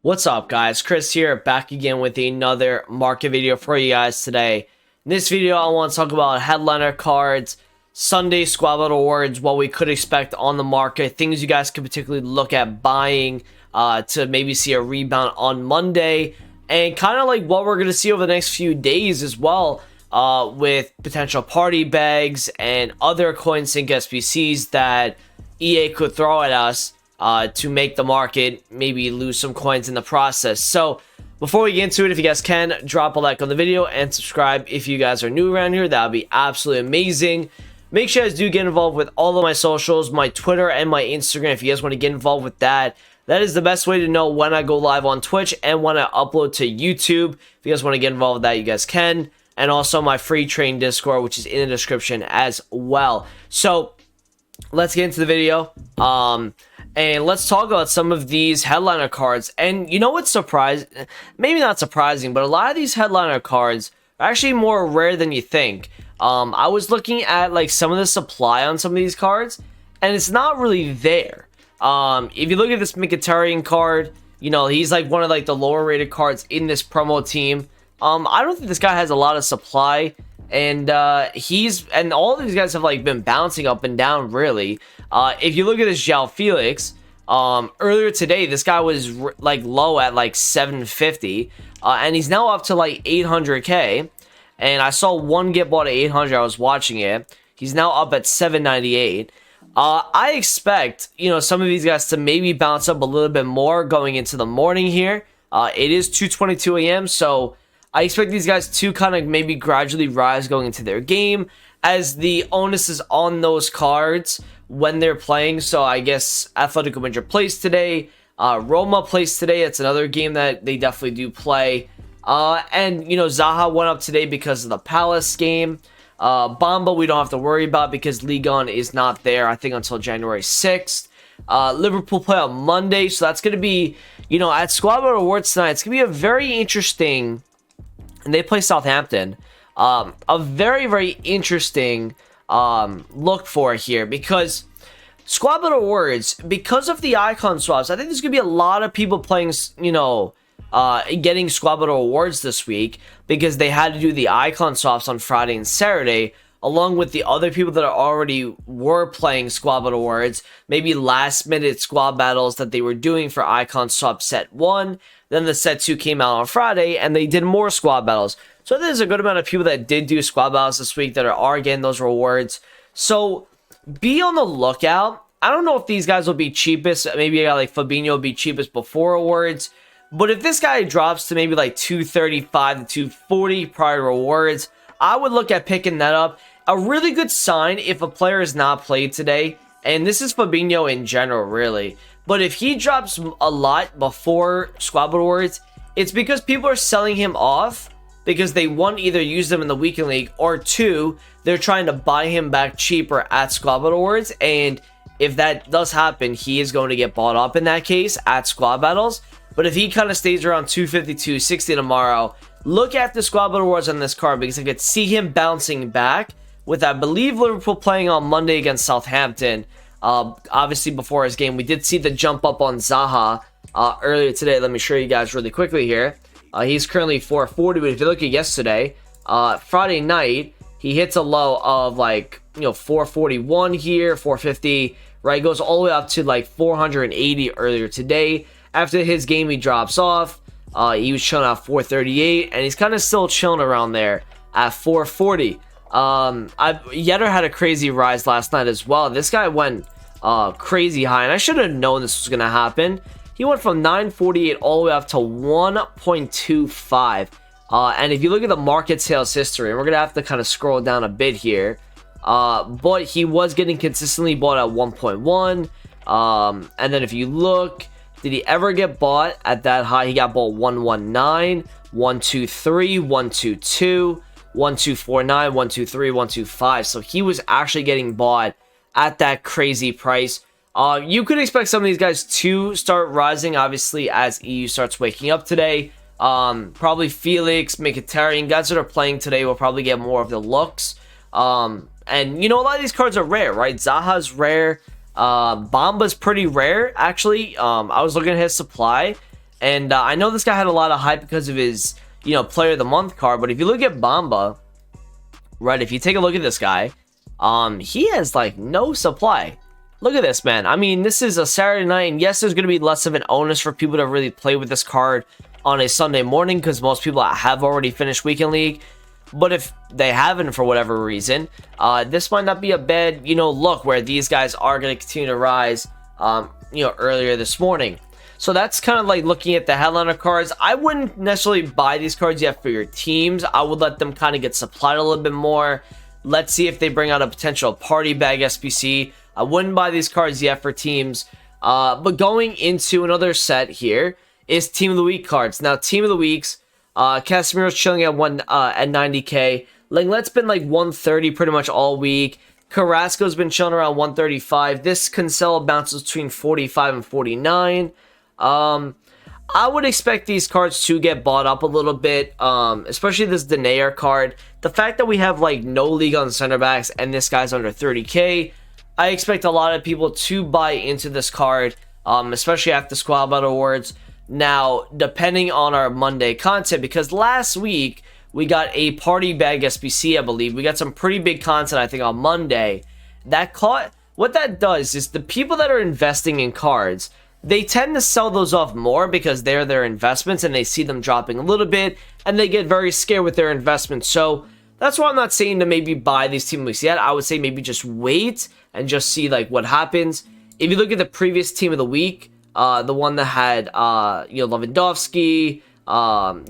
What's up, guys? Chris here, back again with another market video for you guys today. In this video, I want to talk about headliner cards, Sunday squad battle awards, what we could expect on the market, things you guys could particularly look at buying to maybe see a rebound on Monday, and kind of like what we're going to see over the next few days as well, with potential party bags and other coin sync SBCs that EA could throw at us to make the market maybe lose some coins in the process. So before we get into it, if you guys can, drop a like on the video and subscribe if you guys are new around here. That would be absolutely amazing. Make sure you guys do get involved with all of my socials, my Twitter and my Instagram. If you guys want to get involved with that, that is the best way to know when I go live on Twitch and when I upload to YouTube. If you guys want to get involved with that, you guys can. And also my free train Discord, which is in the description as well. So let's get into the video. And let's talk about some of these headliner cards. And you know what's surprising? Maybe not surprising, but a lot of these headliner cards are actually more rare than you think. I was looking at like some of the supply on some of these cards, and it's not really there. If you look at this Mkhitaryan card, you know, he's like one of like the lower rated cards in this promo team. I don't think this guy has a lot of supply. And all of these guys have like been bouncing up and down really. If you look at this João Felix, earlier today this guy was like low at like 750, and he's now up to like 800k. And I saw one get bought at 800. I was watching it. He's now up at 798. I expect, you know, some of these guys to maybe bounce up a little bit more going into the morning here. It is 2:22 a.m. so I expect these guys to kind of maybe gradually rise going into their game as the onus is on those cards when they're playing. So I guess Atletico Madrid plays today. Roma plays today. It's another game that they definitely do play. And, you know, Zaha went up today because of the Palace game. Bamba we don't have to worry about because Ligue 1 is not there, I think, until January 6th. Liverpool play on Monday. So that's going to be, you know, at Squad Battle Awards tonight, it's going to be a very interesting... And they play Southampton. A very, very interesting look for here because Squad Battle Awards, because of the icon swaps, I think there's going to be a lot of people playing, you know, getting Squad Battle Awards this week because they had to do the icon swaps on Friday and Saturday, along with the other people that already were playing Squad Battle Awards, maybe last minute squad battles that they were doing for icon swap set 1. Then the set 2 came out on Friday, and they did more squad battles. So there's a good amount of people that did do squad battles this week that are getting those rewards. So be on the lookout. I don't know if these guys will be cheapest. Maybe a guy like Fabinho will be cheapest before awards. But if this guy drops to maybe like 235 to 240 prior to rewards, I would look at picking that up. A really good sign if a player is not played today, and this is Fabinho in general, really. But if he drops a lot before Squad Battle Awards, it's because people are selling him off because they, one, either use them in the weekend league, or two, they're trying to buy him back cheaper at Squad Battle Awards. And if that does happen, he is going to get bought up in that case at Squad Battles. But if he kind of stays around 250, 260 tomorrow, look at the Squad Battle Awards on this card because I could see him bouncing back with, I believe, Liverpool playing on Monday against Southampton. Obviously before his game we did see the jump up on Zaha earlier today. Let me show you guys really quickly here. He's currently 440, but if you look at yesterday, Friday night, he hits a low of like, you know, 441 here, 450, right? Goes all the way up to like 480 earlier today. After his game he drops off. He was chilling at 438, and he's kind of still chilling around there at 440. Yetter had a crazy rise last night as well. This guy went crazy high, and I should have known this was gonna happen. He went from 948 all the way up to 1.25. And if you look at the market sales history, and we're gonna have to kind of scroll down a bit here, but he was getting consistently bought at 1.1. And then if you look, did he ever get bought at that high? He got bought 119, 123, 122. 1249, 123, 125. So he was actually getting bought at that crazy price. You could expect some of these guys to start rising, obviously, as EU starts waking up today. Probably Felix, Mkhitaryan, guys that are playing today will probably get more of the looks. And, you know, a lot of these cards are rare, right? Zaha's rare. Bamba's pretty rare, actually. I was looking at his supply, And I know this guy had a lot of hype because of his, player of the month card. But if you look at Bamba, right, if you take a look at this guy, he has like no supply. Look at this, man. I mean, this is a Saturday night, and yes, there's going to be less of an onus for people to really play with this card on a Sunday morning because most people have already finished Weekend League. But if they haven't for whatever reason, this might not be a bad, look where these guys are going to continue to rise, earlier this morning. So that's kind of like looking at the headliner cards. I wouldn't necessarily buy these cards yet for your teams. I would let them kind of get supplied a little bit more. Let's see if they bring out a potential party bag SBC. I wouldn't buy these cards yet for teams. But going into another set here is Team of the Week cards. Now, Team of the Weeks, Casemiro's chilling at 90k. Lenglet's been like 130 pretty much all week. Carrasco's been chilling around 135. This Cancelo bounces between 45 and 49. I would expect these cards to get bought up a little bit, especially this Denayer card. The fact that we have like no league on center backs and this guy's under 30k, I expect a lot of people to buy into this card, especially after Squad Battle Awards. Now, depending on our Monday content, because last week we got a party bag SBC, I believe. We got some pretty big content, I think, on Monday. What that does is the people that are investing in cards, they tend to sell those off more because they're their investments and they see them dropping a little bit and they get very scared with their investments. So that's why I'm not saying to maybe buy these team weeks yet. I would say maybe just wait and just see like what happens. If you look at the previous team of the week, the one that had Lewandowski,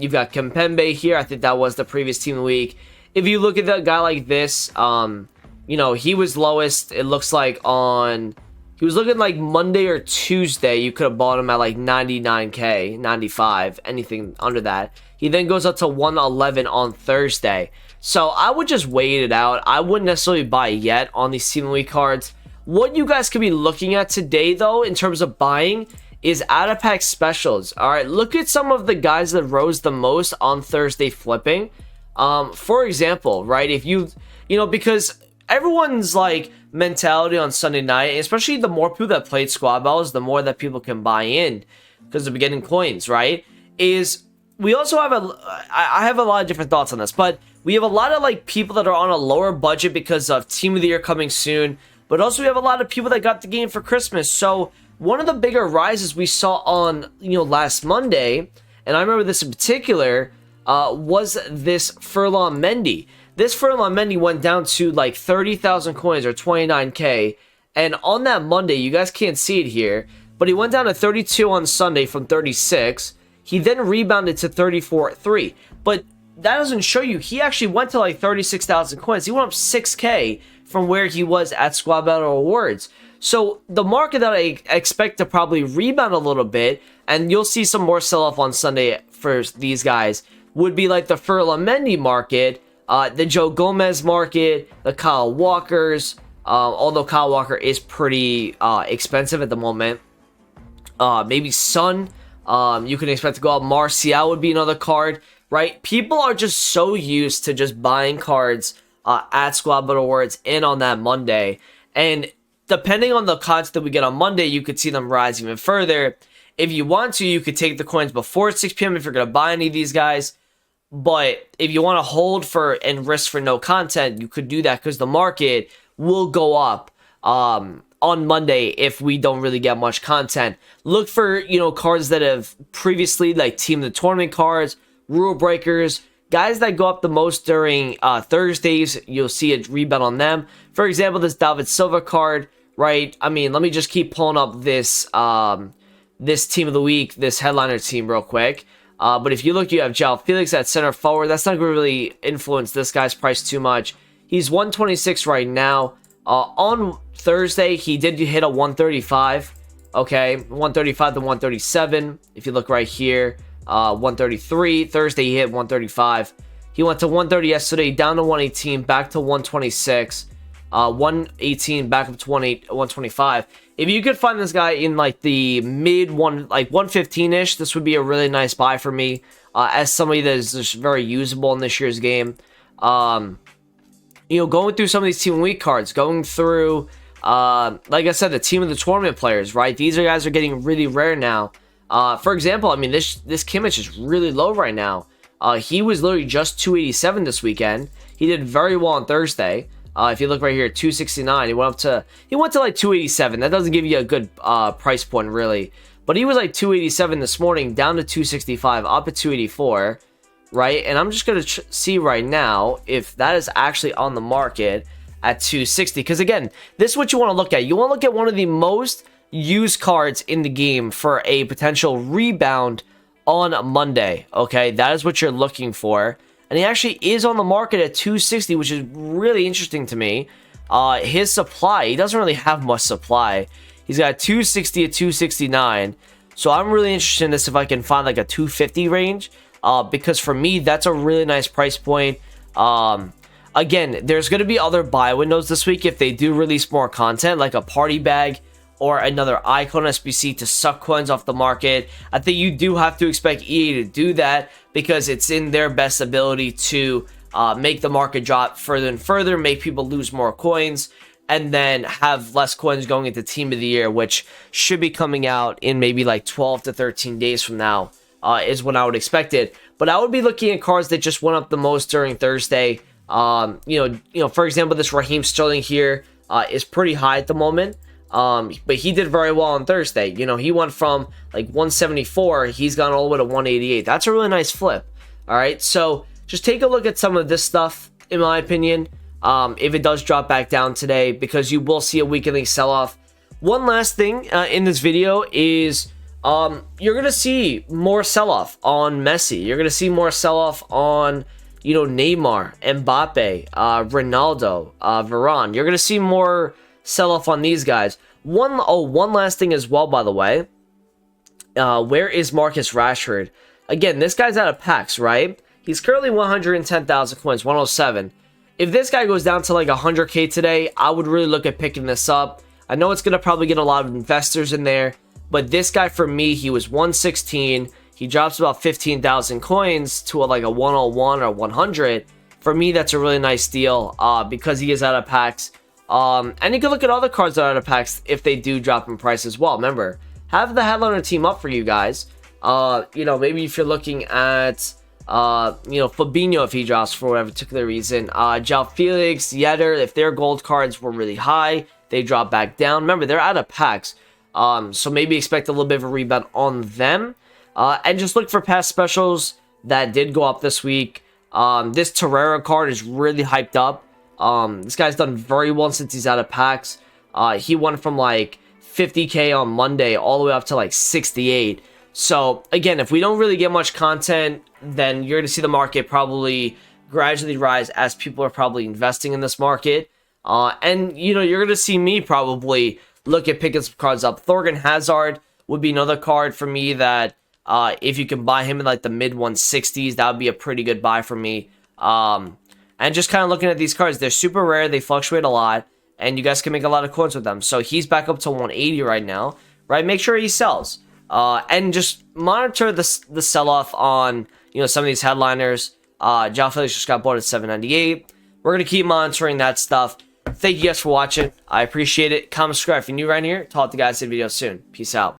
you've got Kimpembe here. I think that was the previous team of the week. If you look at that guy like this, he was lowest. It looks like he was looking like Monday or Tuesday. You could have bought him at like 99k, 95, anything under that. He then goes up to 111 on Thursday. So I would just wait it out. I wouldn't necessarily buy yet on these Team of the Week cards. What you guys could be looking at today, though, in terms of buying, is out-of-pack specials. All right, look at some of the guys that rose the most on Thursday flipping. For example, right, if because everyone's like mentality on Sunday night, especially the more people that played squad battles, the more that people can buy in because they're getting coins, right? Is we also have I have a lot of different thoughts on this, but we have a lot of like people that are on a lower budget because of Team of the Year coming soon, but also we have a lot of people that got the game for Christmas. So one of the bigger rises we saw on last Monday, and I remember this in particular, was this Furlong Mendy. This Furlong Mendy went down to like 30,000 coins or 29k, and on that Monday, you guys can't see it here, but he went down to 32 on Sunday from 36. He then rebounded to 34.3, but that doesn't show you he actually went to like 36,000 coins. He went up 6k from where he was at Squad Battle Awards. So the market that I expect to probably rebound a little bit, and you'll see some more sell-off on Sunday for these guys, would be like the Furlong Mendy market, the Joe Gomez market, the Kyle Walkers, although Kyle Walker is pretty expensive at the moment. Maybe Son, you can expect to go up. Martial would be another card, right? People are just so used to just buying cards at Squad Battle Awards and on that Monday. And depending on the content that we get on Monday, you could see them rise even further. If you want to, you could take the coins before 6 p.m. if you're going to buy any of these guys. But if you want to hold for and risk for no content, you could do that because the market will go up on Monday if we don't really get much content. Look for, cards that have previously, like Team of the Tournament cards, Rule Breakers, guys that go up the most during Thursdays. You'll see a rebound on them. For example, this David Silva card, right? I mean, let me just keep pulling up this this Team of the Week, this headliner team real quick. But if you look, you have João Felix at center forward. That's not going to really influence this guy's price too much. He's 126 right now. On Thursday, he did hit a 135. Okay, 135 to 137. If you look right here, 133. Thursday, he hit 135. He went to 130 yesterday, down to 118, back to 126. 118, back up to 125. If you could find this guy in like the mid 115-ish, this would be a really nice buy for me as somebody that is just very usable in this year's game. Going through some of these Team of the Week cards, going through, like I said, the Team of the Tournament players, right? These guys are getting really rare now. For example, I mean, this Kimmich is really low right now. He was literally just 287 this weekend. He did very well on Thursday. If you look right here, 269. He went to like 287. That doesn't give you a good price point, really. But he was like 287 this morning, down to 265, up at 284, right? And I'm just going to see right now if that is actually on the market at 260. Because again, this is what you want to look at. You want to look at one of the most used cards in the game for a potential rebound on Monday. Okay, that is what you're looking for. And he actually is on the market at 260, which is really interesting to me. His supply, he doesn't really have much supply. He's got 260 at 269. So I'm really interested in this if I can find like a 250 range. Because for me, that's a really nice price point. Again, there's going to be other buy windows this week if they do release more content, like a party bag or another icon SBC to suck coins off the market. I think you do have to expect EA to do that because it's in their best ability to make the market drop further and further, make people lose more coins, and then have less coins going into Team of the Year, which should be coming out in maybe like 12 to 13 days from now, is when I would expect it. But I would be looking at cards that just went up the most during Thursday. You know, for example, this Raheem Sterling here is pretty high at the moment. But he did very well on Thursday. You know, he went from like 174, he's gone all the way to 188. That's a really nice flip. All right, so just take a look at some of this stuff, in my opinion. If it does drop back down today, because you will see a weekly sell-off. One last thing in this video is you're gonna see more sell-off on Messi. You're gonna see more sell-off on, you know, Neymar, Mbappe, Ronaldo, Varane. You're gonna see more sell-off on these guys. One last thing as well, by the way. Where is Marcus Rashford? Again, this guy's out of packs, right? He's currently 110,000 coins, 107. If this guy goes down to like 100k today, I would really look at picking this up. I know it's going to probably get a lot of investors in there, but this guy for me, he was 116. He drops about 15,000 coins to like a 101 or 100. For me, that's a really nice deal because he is out of packs. And you can look at other cards that are out of packs if they do drop in price as well. Remember, have the headliner team up for you guys. You know, maybe if you're looking at you know, Fabinho, if he drops for whatever particular reason, João Felix, Yetter, if their gold cards were really high, they drop back down. Remember, they're out of packs, so maybe expect a little bit of a rebound on them, and just look for past specials that did go up this week. This Torreira card is really hyped up. This guy's done very well since he's out of packs. He went from like 50k on Monday all the way up to like 68. So again, if we don't really get much content, then you're going to see the market probably gradually rise as people are probably investing in this market. And, you know, you're going to see me probably look at picking some cards up. Thorgan Hazard would be another card for me that if you can buy him in like the mid 160s, that would be a pretty good buy for me. And just kind of looking at these cards, they're super rare. They fluctuate a lot, and you guys can make a lot of coins with them. So he's back up to 180 right now, right? Make sure he sells. And just monitor the sell-off on, you know, some of these headliners. João Felix just got bought at 798. We're going to keep monitoring that stuff. Thank you guys for watching. I appreciate it. Comment, subscribe if you're new around here. Talk to you guys in the video soon. Peace out.